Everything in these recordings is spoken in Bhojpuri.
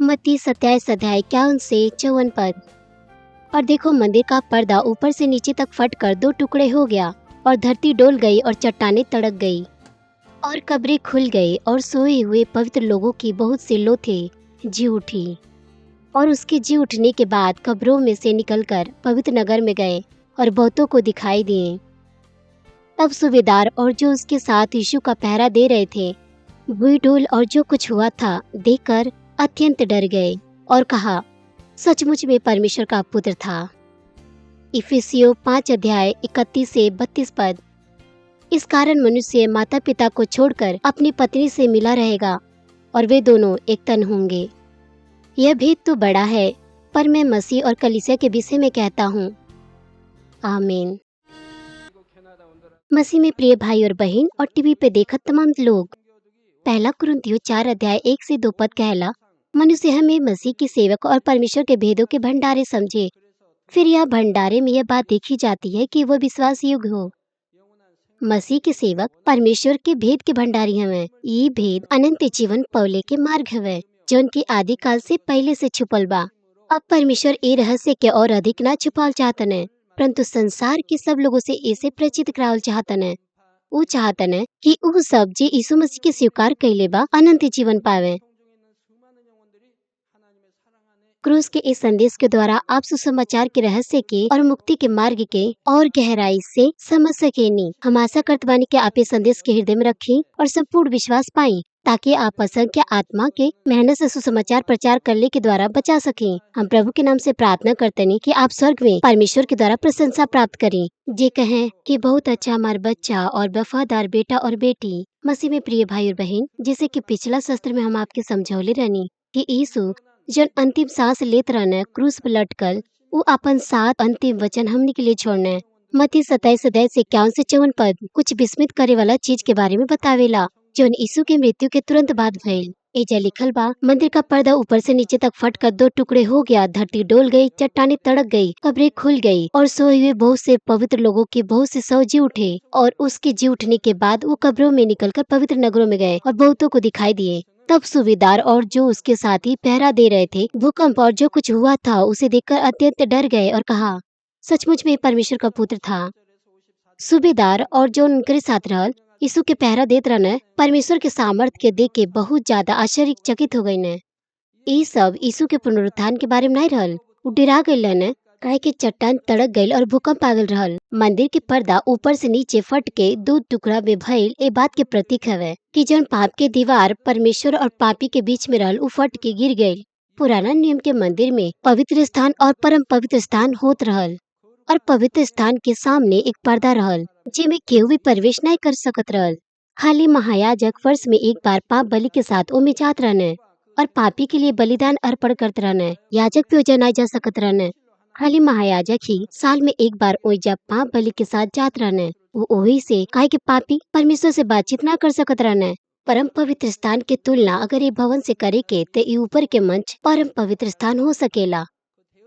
मत्ती 27 अध्याय 51 से 54 पद। और देखो, मंदिर का पर्दा ऊपर से नीचे तक फटकर 2 टुकड़े हो गया और धरती डोल गई और चट्टानें तड़क गई और कब्रें खुल गई और सोए हुए पवित्र लोगों की बहुत सी लोथें जी उठी। और उसके जी उठने के बाद कब्रों में से निकलकर पवित्र नगर में गए और बहुतों को दिखाई दिए। तब सूबेदार और जो उसके साथ यीशु का पहरा दे रहे थे, बुई ढोल और जो कुछ हुआ था देखकर अत्यंत डर गए और कहा, सचमुच में परमेश्वर का पुत्र था। इफिसियों 5 अध्याय 31 से 32 पद। इस कारण मनुष्य माता पिता को छोड़कर अपनी पत्नी से मिला रहेगा और वे दोनों एक तन होंगे। यह भेद तो बड़ा है, पर मैं मसीह और कलीसिया के विषय में कहता हूँ। आमीन। मसीह में प्रिय भाई और बहन और टीवी पे देखत तमाम लोग, पहला कुरिन्थियों 4 अध्याय 1 से 2 पद कहला, मनुष्य हमें मसीह की सेवक और परमेश्वर के भेदों के भंडारे समझे। फिर यह भंडारे में यह बात देखी जाती है कि वह विश्वास योग्य हो। मसीह के सेवक परमेश्वर के भेद के भंडारी हवे। ये भेद अनंत जीवन पौले के मार्ग हवे, जो उनकी आदि काल से पहले से छुपल बा। अब परमेश्वर ए रहस्य के और अधिक ना छुपाल चाहतन है, परंतु संसार के सब लोगों से इसे परिचित करावल चाहतन है। वो चाहतन है कि वो सब जे यीशु मसीह के स्वीकार कैले बा अनंत जीवन पावे। क्रूस के इस संदेश के द्वारा आप सुसमाचार के रहस्य के और मुक्ति के मार्ग के और गहराई से समझ सकेनी। हम आशा करत बानी कि आप इस संदेश के हृदय में रखें और संपूर्ण विश्वास पाएं, ताकि आप असंख्य आत्मा के मेहनत से सुसमाचार प्रचार करने के द्वारा बचा सकें। हम प्रभु के नाम से प्रार्थना करते हैं कि आप स्वर्ग में परमेश्वर के द्वारा प्रशंसा प्राप्त करें, जे कहें कि बहुत अच्छा हमारा बच्चा और वफादार बेटा और बेटी। मसीह में प्रिय भाई और बहन, जैसे कि पिछला सत्र में हम आपके समझौले रहनी कि यीशु जन अंतिम सांस लेत रहने क्रूस पर लटकल, वो अपन 7 अंतिम वचन हमने के लिए छोड़ने। मत्ती 27 अध्याय से 51 से 54 पद कुछ विस्मित करे वाला चीज के बारे में बतावेला, जो यीशु के मृत्यु के तुरंत बाद भइल। एजा लिखल बा, मंदिर का पर्दा ऊपर से नीचे तक फटकर 2 टुकड़े हो गया, धरती डोल गई, चट्टानें तड़क गई, कब्रें खुल गई और सोए हुए बहुत से पवित्र लोगों के बहुत से शव जी उठे। और उसके जी उठने के बाद वो कब्रों में निकलकर पवित्र नगरों में गए और बहुतों को दिखाई दिए। तब सूबेदार और जो उसके साथी पहरा दे रहे थे, भूकंप और जो कुछ हुआ था उसे देखकर अत्यंत डर गए और कहा, सचमुच में परमेश्वर का पुत्र था। सूबेदार और जो उनके साथ रहल यीशु के पहरा देत रहने, परमेश्वर के सामर्थ्य के देख के बहुत ज्यादा आश्चर्यचकित हो गई ने। ये सब यीशु के पुनरुत्थान के बारे में नहीं रहल। वो डरा गई ने, काहे कि चट्टान तड़क गई और भूकंप आ गइल रहल। मंदिर के पर्दा ऊपर से नीचे फट के 2 टुकड़ा में भइल ए बात के प्रतीक हवे कि जौन पाप के दीवार परमेश्वर और पापी के बीच में रहल, उ फट के गिर गई। पुराना नियम के मंदिर में पवित्र स्थान और परम पवित्र स्थान होत रहल, और पवित्र स्थान के सामने एक पर्दा रहल, जेमे केहू भी प्रवेश नहीं कर सकत रहल। खाली महायाजक वर्ष में एक बार पाप बलि के साथ ओमे जात रहने और पापी के लिए बलिदान अर्पण करत रहने। याजक भी ओजा नहीं जा सकत रहने। खाली महायाजक ही साल में एक बार ओइजा पाप बलि के साथ जात रहने। वो ओही से काहे कि पापी परमेश्वर से बातचीत ना कर सकत रहने। परम पवित्र स्थान के तुलना अगर ये भवन से करे के ते ये ऊपर के मंच परम पवित्र स्थान हो सकेला।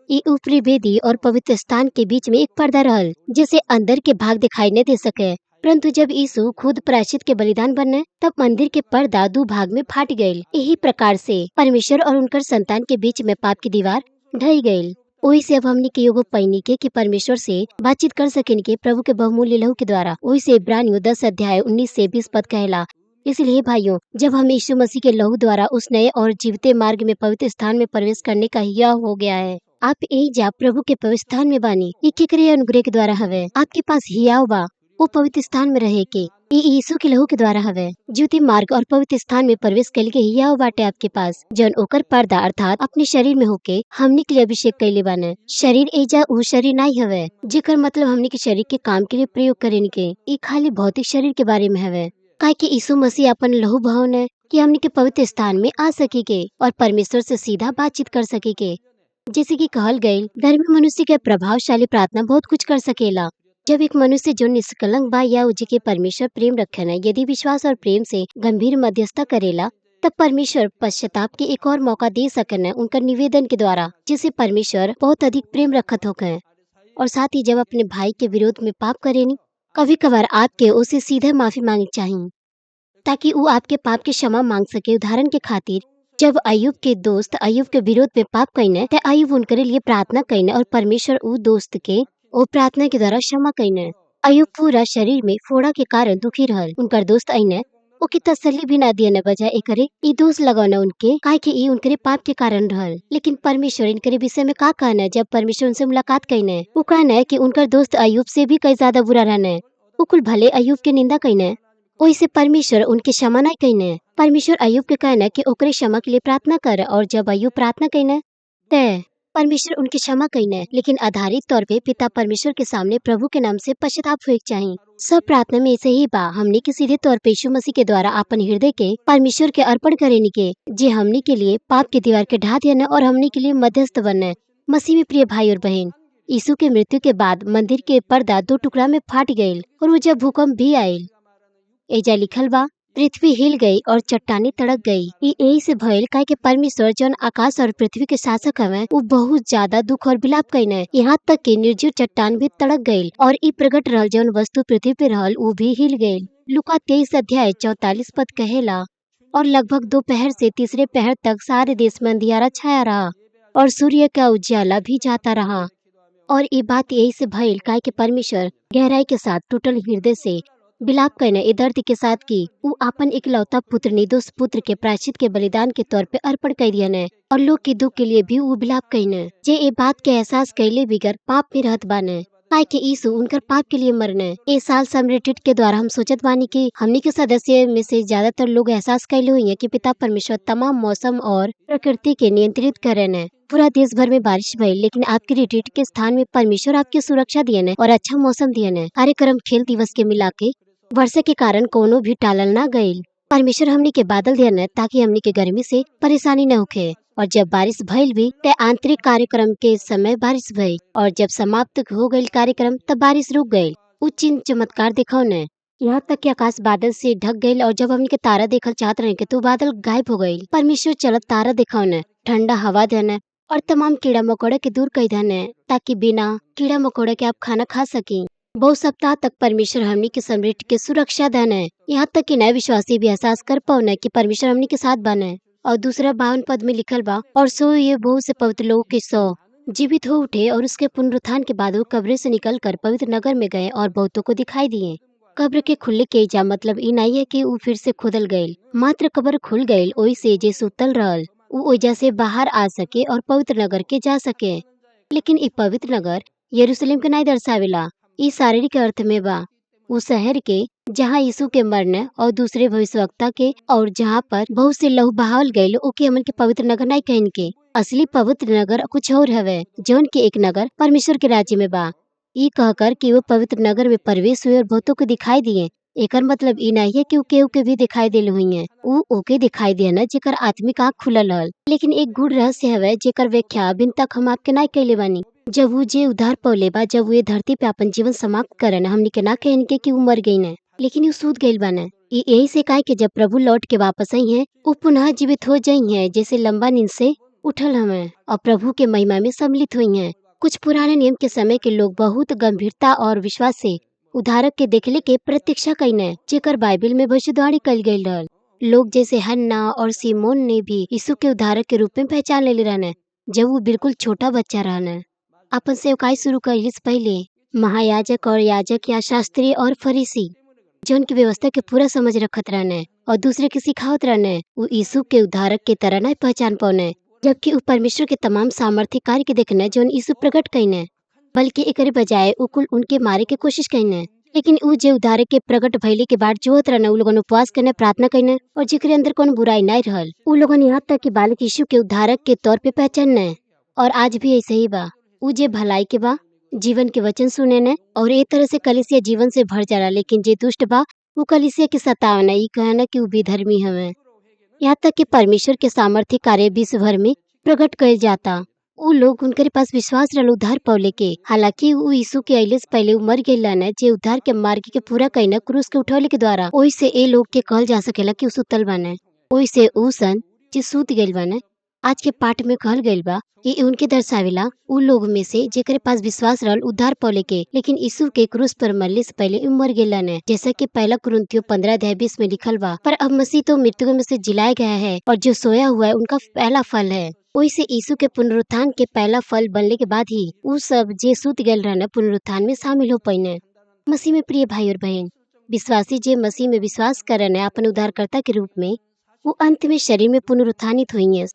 ये ऊपरी वेदी और पवित्र स्थान के बीच में एक पर्दा रहल, जिसे अंदर के भाग दिखाई नहीं दे सके। परंतु जब यीशु खुद प्रायश्चित के बलिदान बने, तब मंदिर के पर्दा 2 भाग में फाट गईल। यही प्रकार से परमेश्वर और उनकर संतान के बीच में पाप की दीवार ढह गईल। वही से अब हमने के योगो पैनी के कि परमेश्वर से बातचीत कर सकें के प्रभु के बहुमूल्य लहू के द्वारा। वही से इब्रानियों 10 अध्याय 19 से 20 पद कहला, इसलिए भाइयों, जब हम यीशु मसीह के लहू द्वारा उस नए और जीवते मार्ग में पवित्र स्थान में प्रवेश करने का हिया हो गया है। आप यही जा प्रभु के पवित्र स्थान में बानी। एक अनुग्रह के द्वारा हवे। आपके पास हियाव बा वो पवित्र स्थान में रहे के ये यीशु के लहू के द्वारा हवे। ज्योति मार्ग और पवित्र स्थान में प्रवेश करने के हियाव बाटे आपके पास, जौन ओकर पर्दा अर्थात अपने शरीर में होके हमने के लिए अभिषेक कैले बाने। शरीर एजा वो शरीर नहीं हवे जेकर मतलब हमने के शरीर के काम के लिए प्रयोग करेन के। ये खाली भौतिक शरीर के बारे में हवे, काहे कि यीशु मसीह अपन लहू बहावन है कि हमने के पवित्र स्थान में आ सके के और परमेश्वर से सीधा बातचीत कर सके के। जैसे कि कहल गई, धर्मी मनुष्य के प्रभावशाली प्रार्थना बहुत कुछ कर सकेला। जब एक मनुष्य जो निष्कलंक बा या उजी के परमेश्वर प्रेम रखन है, यदि विश्वास और प्रेम से गंभीर मध्यस्थता करेला, तब परमेश्वर पश्चाताप के एक और मौका दे सकन है उनका निवेदन के द्वारा, जिसे परमेश्वर बहुत अधिक प्रेम रखत होके। और साथ ही जब अपने भाई के विरोध में पाप करेनी, कभी कभार आपके उसे सीधे माफी मांगनी चाहिए, ताकि वो आपके पाप की क्षमा मांग सके। उदाहरण के खातिर, जब अय्यूब के दोस्त अय्यूब के विरोध में पाप कइने ते अय्यूब उनकरे लिए प्रार्थना कइने और परमेश्वर उ दोस्त के ओ प्रार्थना के द्वारा क्षमा कइने। अय्यूब पूरा शरीर में फोड़ा के कारण दुखी रहल। उनकर दोस्त अइने ओके तसल्ली भी ना दिए न बजाय एकरे ई दोष लगौना उनके काहे कि ई उनकरे पाप के कारण रहल। लेकिन परमेश्वर इनकरे विषय में का कहना जब परमेश्वर उनसे मुलाकात कइने उ कहना कि उनकर दोस्त अय्यूब से भी कई ज्यादा बुरा रहने। उ कुल भले अय्यूब के निंदा कइने ओइसे परमेश्वर उनके क्षमा नहीं कइने। परमेश्वर अय्यूब के कहना कि ओकरे क्षमा के लिए प्रार्थना कर और जब अय्यूब प्रार्थना कइने ते परमेश्वर उनके क्षमा कइने। लेकिन आधारित तौर पे पिता परमेश्वर के सामने प्रभु के नाम से पश्चाताप होए के चाहिए। सब प्रार्थना में ऐसे ही बा हमनी के सीधे तौर पे यीशु मसीह के द्वारा अपन हृदय के परमेश्वर के अर्पण करेनी के जे हमनी के लिए पाप के दीवार के ढा दिया और हमनी के लिए मध्यस्थ बनने। मसीह में प्रिय भाई और बहन, यीशु के मृत्यु के बाद मंदिर के पर्दा दो टुकड़ा में फाट गईल और वो जब भूकंप भी आयल एजा लिखल बा पृथ्वी हिल गई और चट्टानी तड़क गई। यही से भइल काहे कि परमेश्वर जौन आकाश और पृथ्वी के शासक हवे वो बहुत ज्यादा दुख और विलाप कइने। यहाँ तक कि निर्जीव चट्टान भी तड़क गईल और ई प्रकट रहल जौन वस्तु पृथ्वी पे रहल वो भी हिल गईल। लुका 23 अध्याय 44 पद कहेला और लगभग दोपहर से तीसरे पहर तक सारे देश में अंधियारा छाया रहा और सूर्य का उजाला भी जाता रहा। और ये बात यही से भइल काहे कि परमेश्वर गहराई के साथ टूटल हृदय से विलाप कइने ए दर्द के साथ की उ आपन इकलौता पुत्र निर्दोष पुत्र के प्रायश्चित के बलिदान के तौर पे अर्पण कर दियने और लोग के दुख के लिए भी उ विलाप कइने जे ए बात के एहसास कैले बिगर पाप में रहत बाने काहे कि यीशु उनकर पाप के लिए मरने। ए साल समरी ट्रीट के द्वारा हम सोचत बानी कि हमनी के सदस्य में से ज्यादातर लोग एहसास कैले हुई है कि पिता परमेश्वर तमाम मौसम और प्रकृति के नियंत्रित करेने। पूरा देश भर में बारिश भई लेकिन आपके रिट्रीट के स्थान में परमेश्वर आपकी सुरक्षा दिए और अच्छा मौसम दिए। कार्यक्रम खेल दिवस के मिला के वर्षा के कारण कोनो भी टालल ना गईल। परमेश्वर हमनी के बादल दिए ताकि हमनी के गर्मी से परेशानी न होखे और जब बारिश भइल भी ते आंतरिक कार्यक्रम के समय बारिश भई और जब समाप्त हो गईल कार्यक्रम तब बारिश रुक गई। उ चिन्ह चमत्कार दिखौने यहाँ तक कि आकाश बादल से ढक गईल और जब हमनी के तारा देखल चाहत रहे के तो बादल गायब हो गईल। परमेश्वर चलत तारा दिखौने ठंडा हवा देने और तमाम कीड़ा मकोड़े के दूर कर देने ताकि बिना कीड़ा मकोड़े के आप खाना खा सकें। बहुत सप्ताह तक परमेश्वर हमनी के समृद्धि के सुरक्षा देने यहाँ तक कि नए विश्वासी भी एहसास कर पाओ कि परमेश्वर हमनी के साथ बने। और दूसरा 52 पद में लिखल बा और सो ये बहुत से पवित्र लोगों के सौ जीवित हो उठे और उसके पुनरुत्थान के बाद वो कब्र से निकल कर पवित्र नगर में गए और बहुतों को दिखाई दिए। कब्र के खुलने के जा मतलब ई नहीं है कि वो फिर से खुदल गईल, मात्र कब्र खुल गईल ओई से जे सुतल रहल वो ओइजा से बाहर आ सके और पवित्र नगर के जा सके। लेकिन ई पवित्र नगर यरूशलेम के नहीं दर्शावेला, ई शारीरिक अर्थ में बा वो शहर के जहाँ यीशु के मरने और दूसरे भविष्यवक्ता के और जहाँ पर बहुत से लहू बहावल गईल ओके हमन के पवित्र नगर नहीं कहन के। असली पवित्र नगर कुछ और हवे जौन के एक नगर परमेश्वर के राज्य में बा। ई कहकर कि वो पवित्र नगर में प्रवेश हुए और बहुतों को दिखाई दिए एकर मतलब ई नहीं है कि केहू के भी दिखाई दिल हुई है। उ ओके दिखाई दिए न जेकर आत्मिक आँख खुलल हल। लेकिन एक गूढ़ रहस्य हवे जेकर व्याख्या अभी तक हम आपके नहीं कैले बानी। जब वो जे उधार पौले बा जब वो धरती पे अपन जीवन समाप्त करन हमनी के ना कहन के कि वो मर गई न लेकिन वो सूत गईल बाने। यही से काहे कि जब प्रभु लौट के वापस आई है वो पुनः जीवित हो जाई है जैसे लंबा नींद से उठल हमें और प्रभु के महिमा में सम्मिलित हुई है। कुछ पुराने नियम के समय के लोग बहुत गंभीरता और विश्वास से उधारक के देखले के प्रतीक्षा कईने जेकर बाइबल में भविष्यवाणी कइल गईल रहल। लोग जैसे हन्ना और सिमोन ने भी यीशु के उधारक के रूप में पहचान ले रहने जब वो बिल्कुल छोटा बच्चा रहने। अपन सेवकाई शुरू करने से पहले महायाजक और याजक या शास्त्री और फरीसी जो उनकी व्यवस्था के पूरा समझ रखत रहने और दूसरे के सिखावत रहने वो यीशु के उधारक के तरह नहीं पहचान पाने जबकि वो परमेश्वर के तमाम सामर्थ्य कार्य के देखने जो यीशु प्रकट कईने बल्कि एकरे बजाय उकुल उनके मारे के कोशिश कईने। लेकिन उ जे उधारक के प्रकट भइले के बाद जोत रहने उ लोगन उपवास करने प्रार्थना कईने और जेकरे अंदर कोनो बुराई नहीं रहल उ लोगन यहाँ तक कि बालक यीशु के उधारक के तौर पे पहचानने। और आज भी ऐसे ही बा उ जे भलाई के बा जीवन के वचन सुने ने और एक तरह से कलीसिया जीवन से भर जाला लेकिन जे दुष्ट बा वो कलीसिया के सतावना ई कहना कि वो बेधर्मी हवे। यहाँ तक कि परमेश्वर के सामर्थ्य कार्य विश्व भर में प्रकट कर जाता उ लोग उनके पास विश्वास रहल उद्धार पौले के हालांकि वो यीशु के अइले से पहले मर गए जे उद्धार के मार्ग के पूरा कईना क्रूस के उठौले के द्वारा ओहि से ए लोग के कहल जा सकेला कि उ सुतल बाने। ओहि से उ सन जे सूत गइल बाने आज के पाठ में कहल गइल बा कि उनके दर्शावेला उ लोग में से जेकरे पास विश्वास रहल उद्धार पौले के, लेकिन यीशु के क्रूस पर मरले से पहले उ मर गेलन है, जैसा कि पहला कुरिन्थियों 15 अध्याय 20 में लिखल बा। पर अब मसीह तो मृत्यु में से जिलाया गया है और जो सोया हुआ है उनका पहला फल है। वही से यीशु के पुनरुत्थान के पहला फल बनने के बाद ही उ सब जे सुत गए रहने पुनरुत्थान में शामिल हो पाइने। मसीह में प्रिय भाई और बहन, विश्वासी जे मसीह में विश्वास करने अपन उद्धारकर्ता के रूप में, वो अंत में शरीर में पुनरुत्थानित हुई है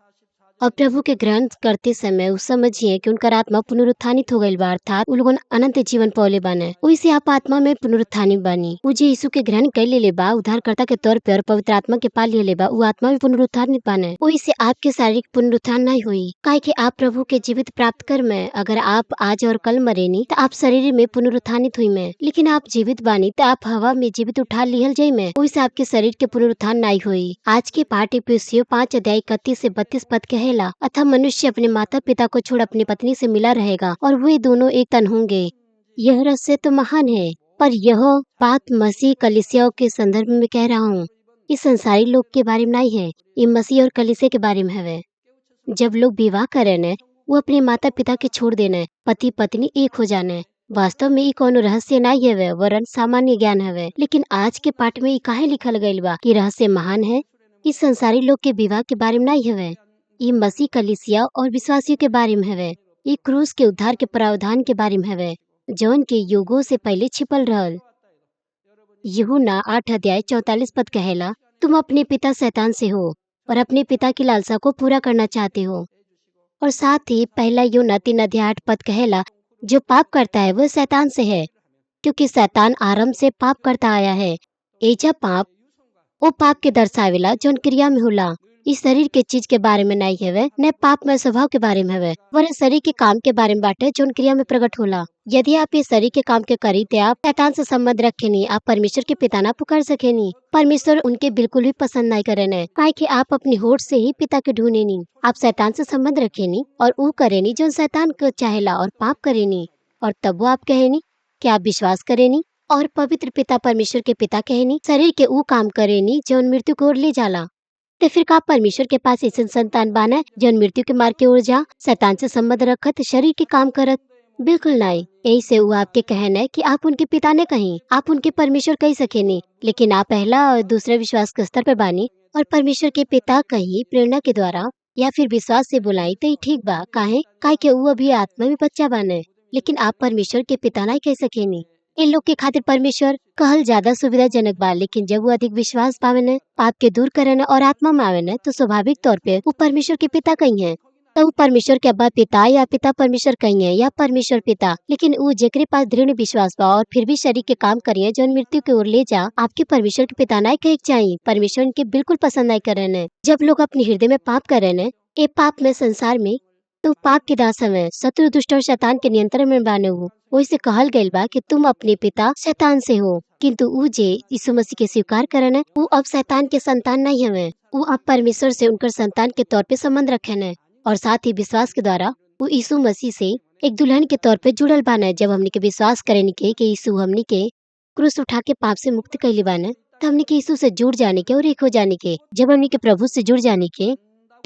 और प्रभु के ग्रहण करते समय उस समझिए कि उनका आत्मा पुनरुत्थानित हो गई बा, अर्थात उ लोगन अनंत जीवन पौले बाने। वैसे आप आत्मा में पुनरुत्थानित बानी। उ जे यीशु के ग्रहण कर ले बा उद्धारकर्ता के तौर पे और पवित्र आत्मा के पा ले बा, उ आत्मा में पुनरुत्थानित बाने। वैसे आपके शारीरिक पुनरुत्थान नहीं हुई, काहे कि आप प्रभु के जीवित प्राप्त कर में अगर आप आज और कल मरेनी तो आप शरीर में पुनरुत्थानित हुई में, लेकिन आप जीवित बानी तो आप हवा में जीवित उठा लिहल जाई में, वैसे आपके शरीर के पुनरुत्थान नहीं हुई। आज के पाठ इफिसियों 5 अध्याय 31 से 32 पद कहेला, अतः मनुष्य अपने माता पिता को छोड़ अपनी पत्नी से मिला रहेगा और वे दोनों एक तन होंगे। यह रहस्य तो महान है, पर यह बात मसीह कलीसियाओं के संदर्भ में कह रहा हूँ। इस संसारी लोग के बारे में नहीं है, ये मसीह और कलीसिया के बारे में है। जब लोग विवाह करे न, वो अपने माता पिता के छोड़ देने, पति पत्नी एक हो जाने। वास्तव में ये कोनो रहस्य नहीं है, वरन सामान्य ज्ञान है। लेकिन आज के पाठ में ये काहे लिखल गइल बा कि रहस्य महान है? इस संसारी लोग के विवाह के बारे में नहीं है, ये मसीह कलीसिया और विश्वासियों के बारे में है। ये क्रूस के उद्धार के प्रावधान के बारे में है, जौन के युगों से पहले छिपल रहल। यूहन्ना 8 अध्याय 44 पद कहेला, तुम अपने पिता शैतान से हो और अपने पिता की लालसा को पूरा करना चाहते हो। और साथ ही पहला यूहन्ना 3 अध्याय 8 पद कहेला, जो पाप करता है वह शैतान से है, क्योंकि शैतान आरंभ से पाप करता आया है। एजा पाप वो पाप के दर्शावेला जौन क्रिया में होला। इस शरीर के चीज के बारे में नहीं है, न पाप में स्वभाव के बारे में है, वरन शरीर के काम के बारे में बाटे जौन क्रिया में प्रकट होला। यदि आप ये शरीर के काम के करी ते आप शैतान से संबंध रखेनी, आप परमेश्वर के पिता ना पुकार सकेनी। परमेश्वर उनके बिल्कुल भी पसंद नहीं करेने, काहे कि आप अपनी होठ से ही पिता के ढूंढेनी। आप शैतान से संबंध रखेनी और ऊ करेनी जौन शैतान को चाहेला और पाप करेनी, और तब वो आप कहेनी कि आप विश्वास करेनी और पवित्र पिता परमेश्वर के पिता कहेनी शरीर के ऊ काम करेनी जौन मृत्यु की ओर ले जाला। तो फिर का परमेश्वर के पास ऐसे संतान बाना जौन मृत्यु के मार्ग की ओर जा, शैतान से संबंध रखत शरीर के काम करत? बिल्कुल नहीं। यही से वो आपके कहना है कि आप उनके पिता ने कहीं, आप उनके परमेश्वर कही सके नहीं, लेकिन आप पहला और दूसरे विश्वास के स्तर पर बानी और परमेश्वर के पिता कहीं प्रेरणा के द्वारा या फिर विश्वास से बुलाई तो ठीक बा। काहे कि वो अभी आत्मा में बच्चा बाने, लेकिन आप परमेश्वर के पिता नहीं कह सकेनी। इन लोग के खातिर परमेश्वर कहल ज्यादा सुविधाजनक बा, लेकिन जब वो अधिक विश्वास पावे पाप के दूर करे और आत्मा में आवे तो स्वाभाविक तौर पे वो परमेश्वर के पिता कही है। तो वो परमेश्वर के अब्बा पिता या पिता परमेश्वर कही है या परमेश्वर पिता, लेकिन वो जेकरे पास दृढ़ विश्वास बा और फिर भी शरीर के काम करिए जो मृत्यु की ओर ले जा, आपके परमेश्वर के पिता नहीं कहे चाहिए। परमेश्वर इनके बिल्कुल पसंद नहीं करे। जब लोग अपने हृदय में पाप करे ये पाप में संसार में तो पाप के दास हवे, शत्रु दुष्ट और शैतान के नियंत्रण में बाने हो। वैसे कहल गइल बा कि तुम अपने पिता शैतान से हो, किंतु ऊ जे यीशु मसीह के स्वीकार करन वो अब शैतान के संतान नहीं हवे, वो अब परमेश्वर से उनकर संतान के तौर पे संबंध रखे और साथ ही विश्वास के द्वारा वो यीशु मसीह से एक दुल्हन के तौर पे जुड़ल बाने। जब हमने के विश्वास करेनी के कि यीशु हमने के क्रूस उठा के पाप से मुक्त कैली बाने, तो हमने के यीशु से जुड़ जाने के और एक हो जाने के। जब हमने के प्रभु से जुड़ जाने के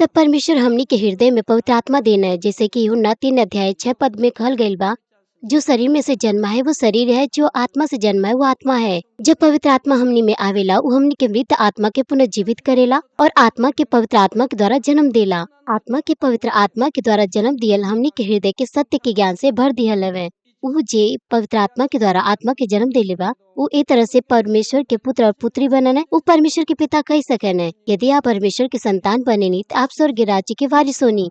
तब परमेश्वर हमनी के हृदय में पवित्र आत्मा देना है, जैसे कि यूहन्ना 3 अध्याय 6 पद में कहल गइल बा, जो शरीर में से जन्मा है वो शरीर है, जो आत्मा से जन्मा है वो आत्मा है। जब पवित्र आत्मा हमनी में आवेला वो हमनी के मृत आत्मा के पुनर्जीवित करेला और आत्मा के पवित्र आत्मा के द्वारा जन्म देला। आत्मा के पवित्र आत्मा के द्वारा जन्म दियल हमनी के हृदय के सत्य के ज्ञान से भर दिहल हवे। वो जे पवित्र आत्मा के द्वारा आत्मा के जन्म देले बा वो एक तरह से परमेश्वर के पुत्र और पुत्री बनन है, वो परमेश्वर के पिता कह सकन है। यदि आप परमेश्वर के संतान बनेनी तो आप स्वर्ग राज्य के वारिस होनी।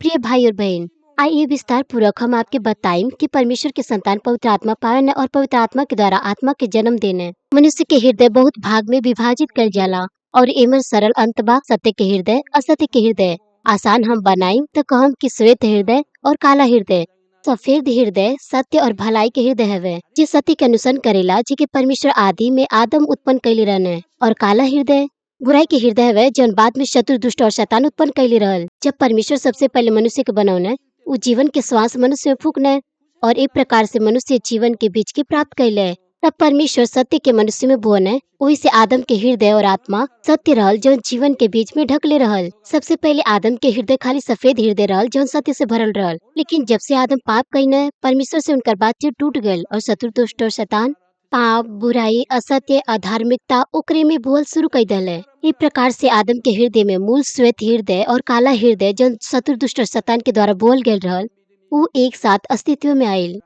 प्रिय भाई और बहन, आइए विस्तार पूर्वक हम आपके बताएं कि परमेश्वर के संतान पवित्र आत्मा पावन और पवित्र आत्मा के द्वारा आत्मा के जन्म देने। मनुष्य के हृदय बहुत भाग में विभाजित कर जाला और एमर सरल अंत बा, सत्य के हृदय असत्य के हृदय। आसान हम बनाई तो कहम कि श्वेत हृदय और काला हृदय। सफेद हृदय सत्य और भलाई के हृदय हवे, जे सत्य के अनुसरण करेला, जे के परमेश्वर आदि में आदम उत्पन्न कैले रहने। और काला हृदय बुराई के हृदय हवे, जौन बाद में शत्रु दुष्ट और शैतान उत्पन्न कैले रहल। जब परमेश्वर सबसे पहले मनुष्य के बनौने वो जीवन के श्वास मनुष्य में फूकने और एक प्रकार से मनुष्य जीवन के बीच के प्राप्त कैले। तब परमेश्वर सत्य के मनुष्य में बोने वही से आदम के हृदय और आत्मा सत्य रहल जो जीवन के बीच में ढकले रहल। सबसे पहले आदम के हृदय खाली सफेद हृदय रहल जो सत्य से भरल रहल, लेकिन जब से आदम पाप कईने परमेश्वर से उनकर बातचीत टूट गयल और शत्रु दुष्ट और शैतान पाप बुराई असत्य अधार्मिकता ओकरे में बोल शुरू कर दिले। इस प्रकार से आदम के हृदय में मूल श्वेत हृदय और काला हृदय जो शत्रु दुष्ट और शैतान के द्वारा बोल गयल रहल वो एक साथ अस्तित्व में आयल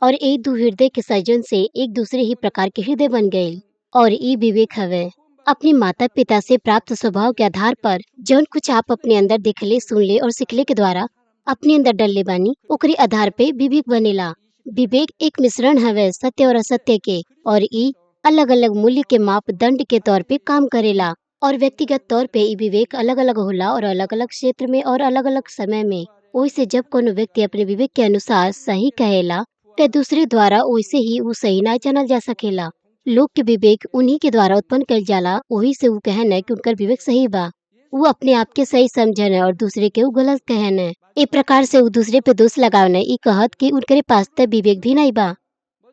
और एक दो हृदय के संयोजन से एक दूसरे ही प्रकार के हृदय बन गए। और ई विवेक हवे अपने माता पिता से प्राप्त स्वभाव के आधार पर जौन कुछ आप अपने अंदर देखले सुनले और सीखले के द्वारा अपने अंदर डलले बानी ओकरे आधार पे विवेक बनेला। विवेक एक मिश्रण हवे सत्य और असत्य के, और ई अलग अलग मूल्य के मापदंड के तौर पे काम करेला। और व्यक्तिगत तौर पे ई विवेक अलग अलग होला और अलग अलग क्षेत्र में और अलग अलग समय में। वैसे जब कोनो व्यक्ति अपने विवेक के अनुसार सही कहेला ते दूसरे द्वारा वैसे ही वो सही ना जानल जा सकेला। लोग के विवेक उन्हीं के द्वारा उत्पन्न कइल जाला, वही से वो कहन है कि उनकर विवेक सही बा। वो अपने आप के सही समझन है और दूसरे के वो गलत कहन है। ए प्रकार से वो दूसरे पे दोष लगावन है ई कहत कि उनके पास त विवेक भी नहीं बा।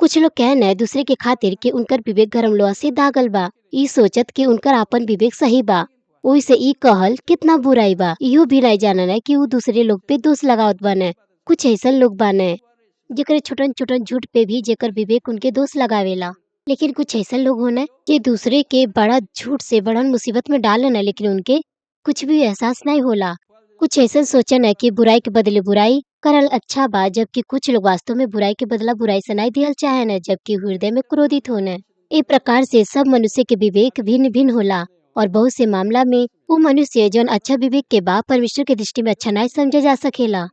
कुछ लोग कहन है दूसरे के खातिर कि उनकर विवेक गरम लोहा से दागल बा, ई सोचत कि उनकर आपन विवेक सही बा। ओही से ई कहल कितना बुराई बा, इहो भी नहीं जानन है कि वो दूसरे लोग पे दोष लगावत बने। कुछ ऐसा लोग बने जेकर छोटन छोटन झूठ पे भी जेकर विवेक उनके दोष लगावेला। लेकिन कुछ ऐसा लोग होने कि दूसरे के बड़ा झूठ से बड़न मुसीबत में डालन है, लेकिन उनके कुछ भी एहसास नहीं होला। कुछ ऐसा सोचन है कि बुराई के बदले बुराई करल अच्छा बा, जबकि कुछ लोग वास्तव में बुराई के बदला बुराई से नहीं दियल चाहन है, जबकि हृदय में क्रोधित होने। इस प्रकार से सब मनुष्य के विवेक भिन्न भिन्न होला और बहुत से मामला में वो मनुष्य जौन अच्छा विवेक के बा परमेश्वर के दृष्टि में अच्छा नहीं समझे जा सकेला।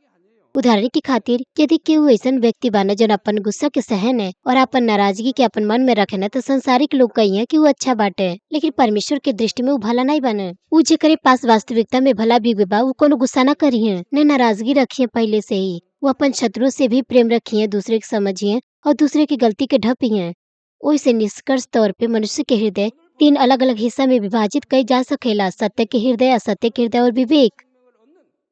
उदाहरण की खातिर यदि केहू ऐसन व्यक्ति बाना जौन अपन गुस्सा के सहन है और अपन नाराजगी के अपन मन में रखे न तो संसारिक लोग कही है कि वो अच्छा बाटे, लेकिन परमेश्वर के दृष्टि में वो भला नहीं बने। वो जेकरे पास वास्तविकता में भला भी बा वो कोनो गुस्सा न करी है न नाराजगी रखी है पहले से ही। वो अपन शत्रु से भी प्रेम रखी है, दूसरे के समझिए और दूसरे की गलती के ढपी है। वैसे निष्कर्ष तौर पे मनुष्य के हृदय तीन अलग अलग हिस्सा में विभाजित कई जा सकेला, सत्य के हृदय, असत्य के हृदय और विवेक।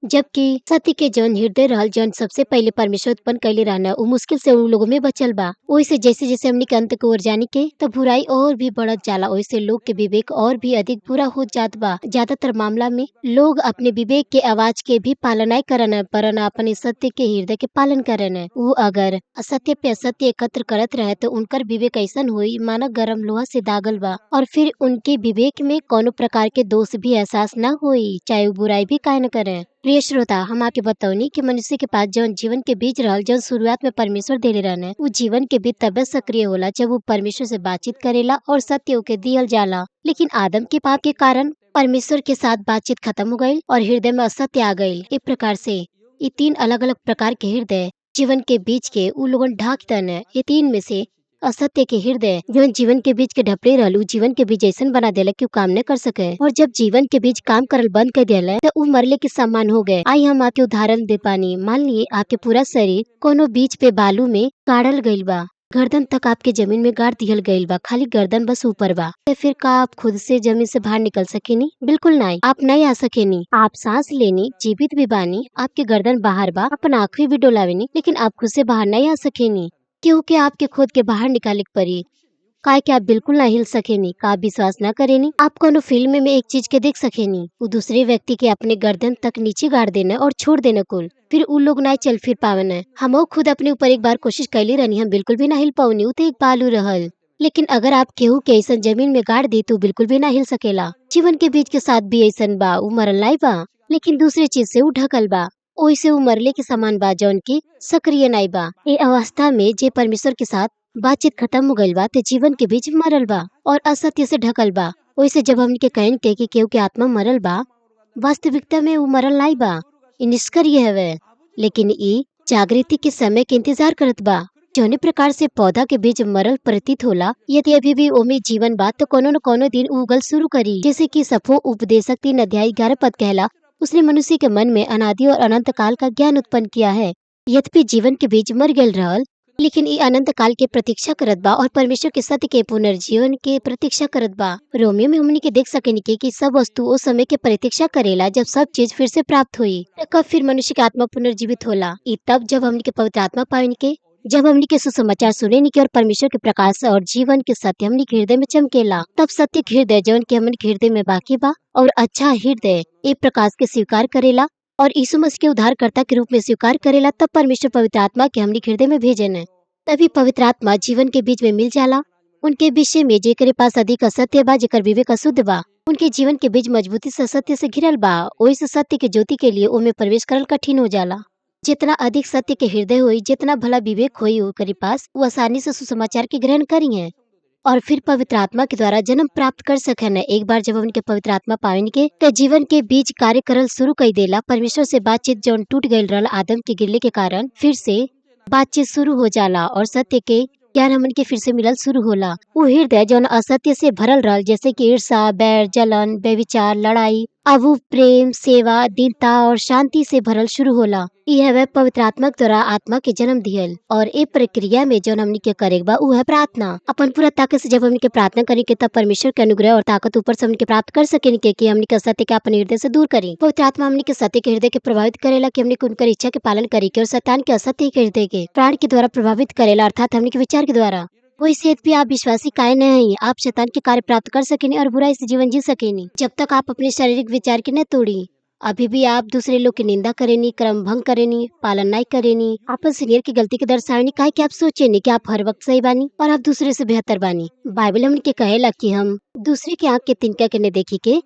जबकि सत्य के जौन हृदय रहल जौन सबसे पहले परमेश्वर उत्पन्न कैले रहना वो मुश्किल से उन लोगों में बचल बा। वैसे जैसे जैसे हमनी के अंत की ओर जाने के तब बुराई और भी बढ़त जाला, वैसे लोग के विवेक और भी अधिक बुरा हो जात बा। ज्यादातर मामला में लोग अपने विवेक के आवाज के भी पालन नहीं करन परन अपने सत्य के हृदय के पालन करन। वो अगर असत्य पे असत्य एकत्र करत रहे तो उनकर विवेक ऐसन हुई माना गरम लोहा से दागल बा, और फिर उनके विवेक में कोनो प्रकार के दोष भी एहसास न हुई, चाहे वो बुराई भी काहे न करे। प्रिय श्रोता, हम आपके बतौनी कि मनुष्य के पास जौन जीवन के बीज रहल जौन शुरुआत में परमेश्वर देले रहने वो जीवन के बीज तब सक्रिय होला जब वो परमेश्वर से बातचीत करेला और सत्य के दियल जाला। लेकिन आदम के पाप के कारण परमेश्वर के साथ बातचीत खत्म हो गई और हृदय में असत्य आ गई। इस प्रकार से ये तीन अलग अलग प्रकार के हृदय जीवन के बीज के उ लोगन ढाक तन। ये तीन में से असत्य के हृदय जौन जीवन के बीज के ढपले रहलू जीवन के बीज ऐसा बना देला कि काम न कर सके, और जब जीवन के बीज काम करल बंद कर दिया तो वो मरले के समान हो गए। आई हम आपके उदाहरण दे पानी। मान लिए आपके पूरा शरीर कोनो बीज पे बालू में गाड़ल गइल बा, गर्दन तक आपके जमीन में गाड़ दियल गइल बा, खाली गर्दन बस ऊपर बा, तो फिर का आप खुद से जमीन से बाहर निकल सकेनी? बिल्कुल नहीं, आप नहीं आ सकेनी। आप सांस लेनी जीवित भी बानी, आपके गर्दन बाहर बा, अपन आँखें भी डोलावेनी, लेकिन आप खुद से बाहर नहीं आ सकेनी क्योंकि आपके खुद के बाहर निकाले के पड़ी। काहे कि आप बिल्कुल ना हिल सकेनी। का आप विश्वास ना करेनी? आप कोनो फिल्म में एक चीज के देख सकेनी वो दूसरे व्यक्ति के अपने गर्दन तक नीचे गाड़ देना और छोड़ देना कुल, फिर उ लोग ना चल फिर पावन है। हम खुद अपने ऊपर एक बार कोशिश कैली रहनी, हम बिल्कुल भी ना हिल पाऊनी, तो एक बालू रहल। लेकिन अगर आप केहू के ऐसा जमीन में गाड़ दी तो बिल्कुल भी ना हिल सकेला। जीवन के बीज के साथ भी ऐसा बा, वो मरल नहीं बा लेकिन दूसरे चीज से वो ढकल बा, ओइसे वो मरले के समान बा जौन की सक्रिय नहीं बा। ये अवस्था में जे परमेश्वर के साथ बातचीत खत्म हो गइल बा ते जीवन के बीच मरल बा और असत्य से ढकल बा। वैसे जब हमने के कहन के कि केहू के आत्मा मरल बा, वास्तविकता में वो मरल नहीं बा, ई निष्क्रिय हवे, लेकिन ई जागृति के समय के इंतजार करत बा। जौने प्रकार से पौधा के बीज मरल प्रतीत होला, यदि अभी भी ओमे जीवन बा तो कोनो न कोनो दिन उगल शुरू करी। जैसे कि सफो उपदेशक 3 अध्याय 11 पद कहला, उसने मनुष्य के मन में अनादि और अनंत काल का ज्ञान उत्पन्न किया है। यद्यपि जीवन के बीज मर गल रहल, लेकिन ये अनंत काल के प्रतीक्षा करत बा और परमेश्वर के सत्य के पुनर्जीवन के प्रतीक्षा करत बा। रोमियो में हमनी के देख सकेनी कि सब वस्तु उस समय के प्रतीक्षा करेला जब सब चीज फिर से प्राप्त हुई। कब फिर मनुष्य के आत्मा पुनर्जीवित होला? ई तब जब हमनी के पवित्र आत्मा पावन के जब हमनी के सुसमाचार सुने नी के और परमेश्वर के प्रकाश और जीवन के सत्य हमनी के हृदय में चमकेला, तब सत्य के हृदय जौन के हमन के हृदय में बाकी बा और अच्छा हृदय ए प्रकाश के स्वीकार करेला और यीशु मसीह के उद्धारकर्ता के रूप में स्वीकार करेला, तब परमेश्वर पवित्र आत्मा के हमनी के हृदय में भेजन। तभी पवित्र आत्मा जीवन के बीच में मिल जाला। उनके विषय में जेकरे पास अधिक असत्य बा, जेकर विवेक अशुद्ध बा, उनके जीवन के बीच मजबूती से सत्य से घिरल बा, ओहि से सत्य के ज्योति के लिए ओमे प्रवेश करल कठिन हो जाला। जितना अधिक सत्य के हृदय होई, जितना भला विवेक होई ओकरे पास, वो आसानी से सुसमाचार के ग्रहण करी है और फिर पवित्र आत्मा के द्वारा जन्म प्राप्त कर सकन। एक बार जब उनके पवित्र आत्मा पावन के तो जीवन के बीच कार्य करल शुरू कर देला। परमेश्वर से बातचीत जौन टूट गईल रहल आदम के गिरले के कारण फिर से बातचीत शुरू हो जाला और सत्य के ज्ञान हमन के फिर से मिलल शुरू होला। वो हृदय जौन असत्य से भरल रहल, जैसे कि ईर्षा, बैर, जलन, बेविचार, लड़ाई, अभू प्रेम, सेवा, दीनता और शांति से भरल शुरू होला। यह वह पवित्र आत्मा के द्वारा आत्मा के जन्म दियल और ए प्रक्रिया में जौन हमनी के करेगा बा वो है प्रार्थना। अपन पूरा ताकत से जब हमनी के प्रार्थना करी के तब परमेश्वर के अनुग्रह और ताकत ऊपर से हमनी के प्राप्त कर सके कि हमनी के सत्य के अपन हृदय से दूर करी। पवित्र आत्मा हमनी के सत्य के हृदय के प्रभावित करेला कि हमनी के उनकर इच्छा के पालन करी के और शैतान के असत्य के हृदय के प्राण के द्वारा प्रभावित करेला, अर्थात हमनी के विचार के द्वारा। वही सेहत भी आप विश्वासी काहे नहीं, आप शैतान के कार्य प्राप्त कर सकेनी और बुराई से जीवन जी सकेनी जब तक आप अपने शारीरिक विचार के न तोड़ी। अभी भी आप दूसरे लोग की निंदा करेनी, क्रम भंग करेनी, पालन नहीं करेनी, अपन सीनियर की गलती के दर्शावेनी, काहे कि आप सोचेनी कि आप हर वक्त सही बानी और आप दूसरे से बेहतर बानी। बाइबल हमन के कहेला कि हम दूसरे के आँख के तिनका के न देखी के,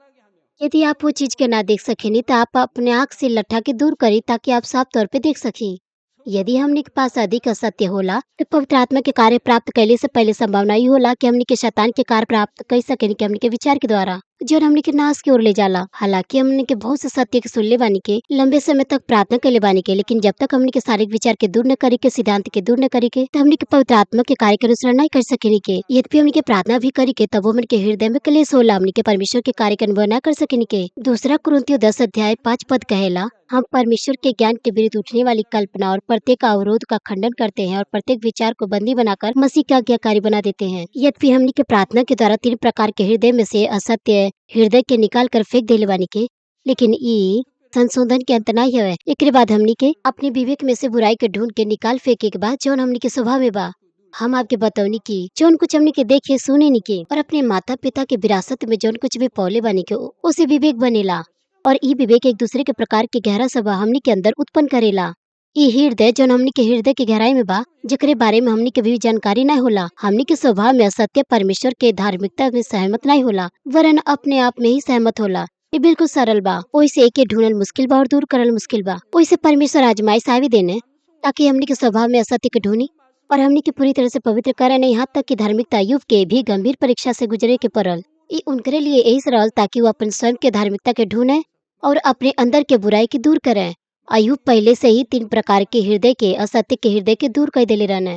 यदि आप वो चीज के ना देख सकेनी तो आप अपने आँख से लट्ठा के दूर करी ताकि आप साफ तौर पे देख सकी। यदि हमने के पास अधिक असत्य होला तो पवित्र आत्मा के कार्य प्राप्त कैले से पहले संभावना ही होला कि हमने के शैतान के कार्य प्राप्त कर सके कि हमने के विचार के द्वारा जो हमने के नाश की ओर ले जाला। हालांकि हमने के बहुत से सत्य के सुनले बानी के, लंबे समय तक प्रार्थना कैले बानी के, लेकिन जब तक हमने के शारीरिक विचार के दूर न करी के, सिद्धांत के दूर न करी के, तो हमने के पवित्र आत्मा के कार्य के अनुसरण नहीं कर सकेनी के। यद्यपि हमने के प्रार्थना भी करी के तब हमने के हृदय में क्लेश होला, हमने के परमेश्वर के कार्य के अनुभव न कर सकेनी के। दूसरा कुरिन्थियों 10 अध्याय 5 पद कहेला, हम परमेश्वर के ज्ञान के विरुद्ध उठने वाली कल्पना और प्रत्येक अवरोध का खंडन करते हैं और प्रत्येक विचार को बंदी बनाकर मसीह के आज्ञाकारी बना देते हैं। यद्यपि हमने के प्रार्थना के द्वारा 3 प्रकार के हृदय में से असत्य हृदय के निकाल कर फेंक देले बानी के, लेकिन ये संशोधन के अंत नहीं है। एक बाद हमने के अपने विवेक में से बुराई के ढूंढ के निकाल फेंके के बाद जौन हमने के स्वभाव में बा, हम आपके बतौनी की जौन कुछ हमने के देखे सुने नी के और अपने माता पिता के विरासत में जौन कुछ भी पौले बानी के उसे विवेक बनेला और ई विवेक एक दूसरे के प्रकार के गहरा स्वभाव हमने के अंदर उत्पन्न करेला। ई हृदय जौन हमने के हृदय के गहराई में बा, जेकरे बारे में हमने के भी जानकारी नहीं होला, हमने के स्वभाव में असत्य परमेश्वर के धार्मिकता में सहमत नहीं होला, वरन अपने आप में ही सहमत होला। ये बिल्कुल सरल बा, ओइसे एके ढूंढल मुश्किल बा और दूर करल मुश्किल बा। ओइसे परमेश्वर आजमाइश आवे देने ताकि हमने के स्वभाव में असत्य के ढूंढी और हमने के पूरी तरह से पवित्र करे नहीं, यहाँ तक कि धार्मिकता युग के भी गंभीर परीक्षा से गुजरे के पड़ल। ये उनके लिए यही सरल ताकि वो अपन स्वयं के धार्मिकता के ढूंढे और अपने अंदर के बुराई के दूर करें। अयुब पहले से ही 3 प्रकार के हृदय के असत्य के हृदय के दूर कर देले रहना,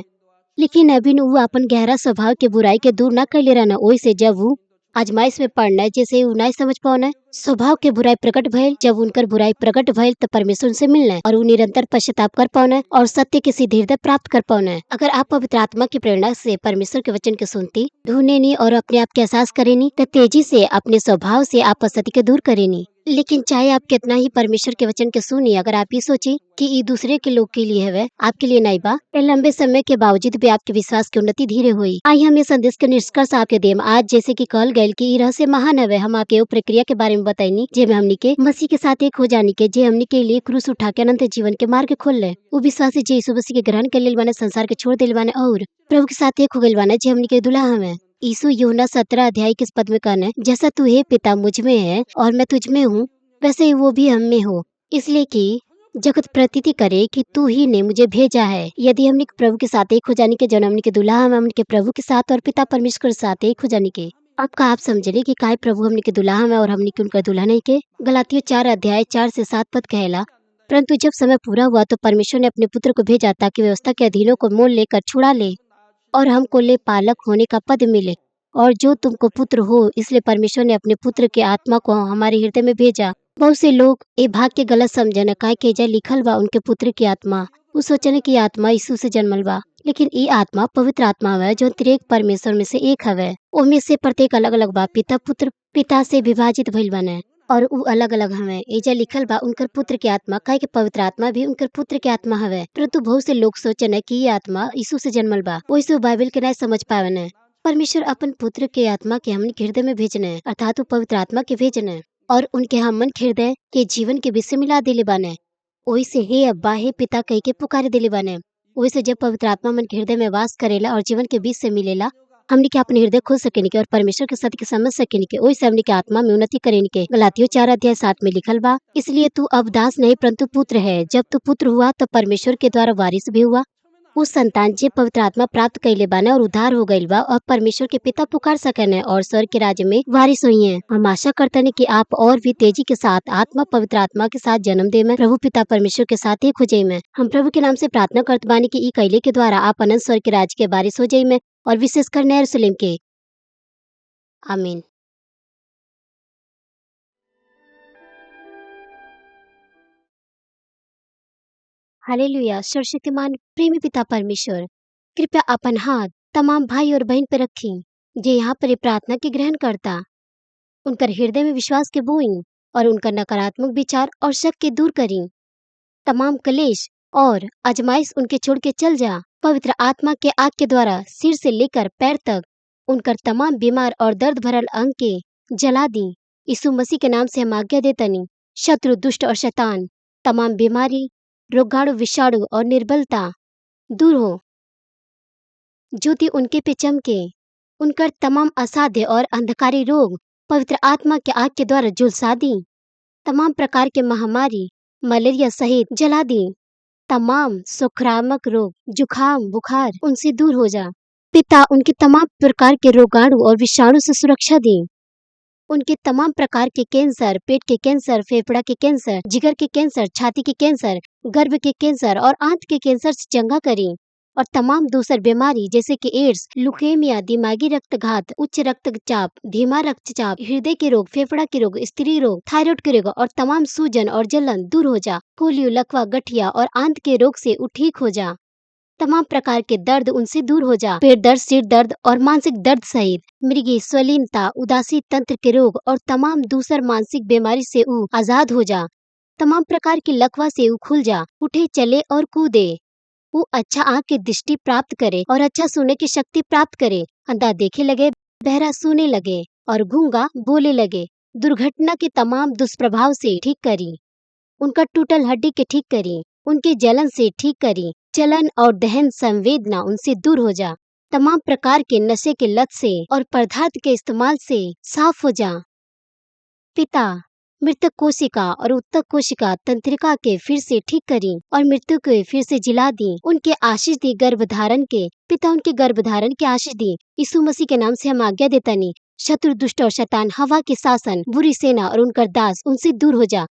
लेकिन अभी वो अपन गहरा स्वभाव के बुराई के दूर न कर ले रहना। ओइसे जब वो आजमाइश में पड़ना जैसे वो नहीं समझ पाना स्वभाव के बुराई प्रकट भइल, जब उनकर बुराई प्रकट भइल तो परमेश्वर उनसे मिलना और वो निरंतर पश्चाताप कर पाना और सत्य के सीधे हृदय प्राप्त कर पाना। अगर आप पवित्र आत्मा की प्रेरणा से परमेश्वर के वचन के सुनती, ढूंढेनी और अपने आप के एहसास करेनी तो तेजी से अपने स्वभाव से आप असत्य के दूर करेनी। लेकिन चाहे आप कितना ही परमेश्वर के वचन के सुनिए, अगर आप ये सोची कि ये दूसरे के लोग के लिए है, आपके लिए नहीं बा, लंबे समय के बावजूद भी आपके विश्वास की उन्नति धीरे हुई। आई हम ये संदेश के निष्कर्ष आपके देम आज जैसे कि कहल गए कि रहस्य महान है, हम आपके प्रक्रिया के बारे में बताइनी जेमे हमनी के मसीह के साथ एक हो जाने के, जे हमनी के लिए क्रूस उठा के अनंत जीवन के मार्ग खोल ले। वो विश्वासी जे यीशु मसीह के ग्रहण कर लेल बाने, संसार के छोड़ दिल बाने और प्रभु के साथ एक हो गइल बाने, जे हमनी के दुल्हा हमें। यीशु यूहन्ना 17 अध्याय के पद में कहने, जैसा तू हे पिता मुझ में है और मैं तुझ में हूँ, वैसे ही वो भी हम में हो, इसलिए कि जगत प्रतीति करे कि तू ही ने मुझे भेजा है। यदि हमने प्रभु के साथ एक हो जाने के, जन्म हमने के दुल्हा हम हमने के प्रभु के साथ और पिता परमेश्वर के साथ एक हो जाने के, आपका आप समझने कि काय प्रभु हमने के दुल्हा में और हमने के उनका दुल्हा नहीं के। गलातियों 4 अध्याय 4 से 7 पद कहेला, परंतु जब समय पूरा हुआ तो परमेश्वर ने अपने पुत्र को भेजा ताकि व्यवस्था के अधीनों को मोल लेकर छुड़ा ले और हमको ले पालक होने का पद मिले। और जो तुमको पुत्र हो, इसलिए परमेश्वर ने अपने पुत्र के आत्मा को हमारे हृदय में भेजा। बहुत से लोग ये भाग के गलत समझने का के जा लिखल बा उनके पुत्र की आत्मा, वो सोचने की आत्मा यीशु से जन्मल बा, लेकिन ये आत्मा पवित्र आत्मा है जो त्रिएक परमेश्वर में से एक हवे। ओमे से प्रत्येक अलग अलग बा। पिता पुत्र पिता से विभाजित भइल बने और उ अलग-अलग हवे। एजा लिखल बा उनकर पुत्र के आत्मा, काहे कि पवित्र आत्मा भी उनकर पुत्र के आत्मा हवे। परंतु बहुत से लोग सोचन कि ये आत्मा यीशु से जन्मल बा, ओइसे उ बाइबल के नहीं समझ पावन। परमेश्वर अपन पुत्र के आत्मा के हमन के हृदय में भेजने, अर्थात उ पवित्र आत्मा के भेजने और उनके हमन के हृदय के जीवन के विषय मिला देले बाने। ओइसे हे अब्बा, हे पिता कह के पुकारे देले बाने। ओइसे जब पवित्र आत्मा मन के हृदय में वास करेला और जीवन के बीच से मिलेला, हमनी के अपने हृदय खोल सकेनी के और परमेश्वर के सत्य के समझ सकेनी के। ओइसे हमनी के आत्मा में उन्नति करेनी के। गलातियों 4:7 में लिखल बा, इसलिए तू अब दास नहीं परंतु पुत्र है। जब तू पुत्र हुआ तो परमेश्वर के द्वारा वारिस भी हुआ। उस संतान जे पवित्र आत्मा प्राप्त कैले बाने और उद्धार हो गइल बा और परमेश्वर के पिता पुकार सकने और स्वर्ग के राज्य में वारिस हुई हैं। हम आशा करते हैं कि आप और भी तेजी के साथ आत्मा पवित्र आत्मा के साथ जन्म दे में प्रभु पिता परमेश्वर के साथ एक हो जाये में। हम प्रभु के नाम से प्रार्थना करते बानी कि ई कैले के द्वारा आप अनंत स्वर्ग के राज्य के वारिस हो जाये में और विशेषकर नया यरूशलेम के। आमीन। हालेलुया। सर्वशक्तिमान प्रेमी पिता परमेश्वर, कृपया अपन हाथ तमाम भाई और बहन पे रखी जे यहाँ पर ये प्रार्थना के ग्रहण करता। उनकर हृदय में विश्वास के बोई और उनका नकारात्मक विचार और शक के दूर करी। तमाम क्लेश और आजमाइश उनके छोड़ के चल जा। पवित्र आत्मा के आग के द्वारा सिर से लेकर पैर तक उनकर तमाम बीमार और दर्द भरल अंग के जला दी। यीशु मसीह के नाम से हम आज्ञा देतनी, शत्रु दुष्ट और शैतान तमाम बीमारी, रोगाणु, विषाणु और निर्बलता दूर हो। ज्योति उनके पे चमके। उनकर तमाम असाध्य और अंधकारी रोग पवित्र आत्मा के आग के द्वारा झुलसा दी। तमाम प्रकार के महामारी, मलेरिया सहित जला दी। तमाम संक्रामक रोग, जुखाम, बुखार उनसे दूर हो जा। पिता उनके तमाम प्रकार के रोगाणु और विषाणु से सुरक्षा दी। उनके तमाम प्रकार के कैंसर, पेट के कैंसर, फेफड़ा के कैंसर, जिगर के कैंसर, छाती के कैंसर, गर्भ के कैंसर और आंत के कैंसर से चंगा करी और तमाम दूसर बीमारी जैसे कि एड्स, लुकेमिया, दिमागी रक्तघात, उच्च रक्तचाप, धीमा रक्तचाप, हृदय के रोग, फेफड़ा के रोग, स्त्री रोग, थायराइड के रोग और तमाम सूजन और जलन दूर हो जा। पोलियो, लकवा, गठिया और आंत के रोग से ठीक हो जा। तमाम प्रकार के दर्द उनसे दूर हो जा। पेट दर्द, सिर दर्द और मानसिक दर्द सहित मृगी, स्वलीनता, उदासी तंत्र के रोग और तमाम दूसर मानसिक बीमारी से ऊ आजाद हो जा। तमाम प्रकार की लकवा से ऊ खुल जा, उठे, चले और कूदे। वो अच्छा आँख की दृष्टि प्राप्त करे और अच्छा सुनने की शक्ति प्राप्त करे। अंधा देखे लगे, बहरा सुने लगे और गूंगा बोले लगे। दुर्घटना के तमाम दुष्प्रभाव से ठीक करी। उनका टूटल हड्डी के ठीक करी। उनके जलन से ठीक करी। चलन और दहन संवेदना उनसे दूर हो जा। तमाम प्रकार के नशे के लत से और पदार्थ के इस्तेमाल से साफ हो जा। पिता मृतक कोशिका और उत्तक कोशिका तंत्रिका के फिर से ठीक करी और मृत्यु के फिर से जिला दी। उनके आशीष दी गर्भधारण के। पिता उनके गर्भधारण के आशीष दी। यीशु मसीह के नाम से हम आज्ञा देतानी, शत्रु, दुष्ट और शैतान, हवा के शासन, बुरी सेना और उनकर दास उनसे दूर हो जा।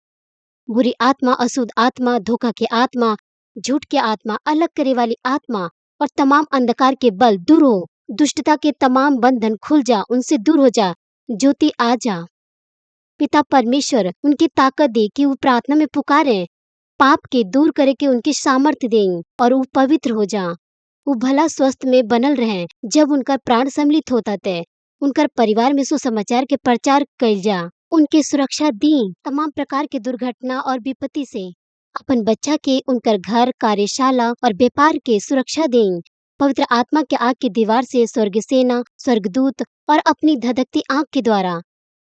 बुरी आत्मा, अशुद्ध आत्मा, धोखा के आत्मा, झूठ के आत्मा, अलग करे वाली आत्मा और तमाम अंधकार के बल दूर हो। दुष्टता के तमाम बंधन खुल जा, उनसे दूर हो जा। ज्योति आ जा। पिता परमेश्वर उनकी ताकत दे कि वो प्रार्थना में पुकारे। पाप के दूर करे के उनकी सामर्थ्य दें और वो पवित्र हो जा। वो भला स्वस्थ में बनल रहे। जब उनका प्राण सम्मिलित होता थे, उनकर परिवार में सुसमाचार के प्रचार कैल जा। उनके सुरक्षा दी तमाम प्रकार के दुर्घटना और विपत्ति से। अपन बच्चा के उनकर घर, कार्यशाला और व्यापार के सुरक्षा दें। पवित्र आत्मा के आग की दीवार से स्वर्ग सेना, स्वर्गदूत और अपनी धधकती आंख के द्वारा।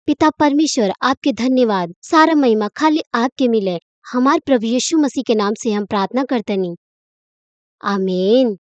पिता परमेश्वर, आपके धन्यवाद। सारा महिमा खाली आपके मिले। हमारे प्रभु यीशु मसीह के नाम से हम प्रार्थना करते नहीं। आमीन।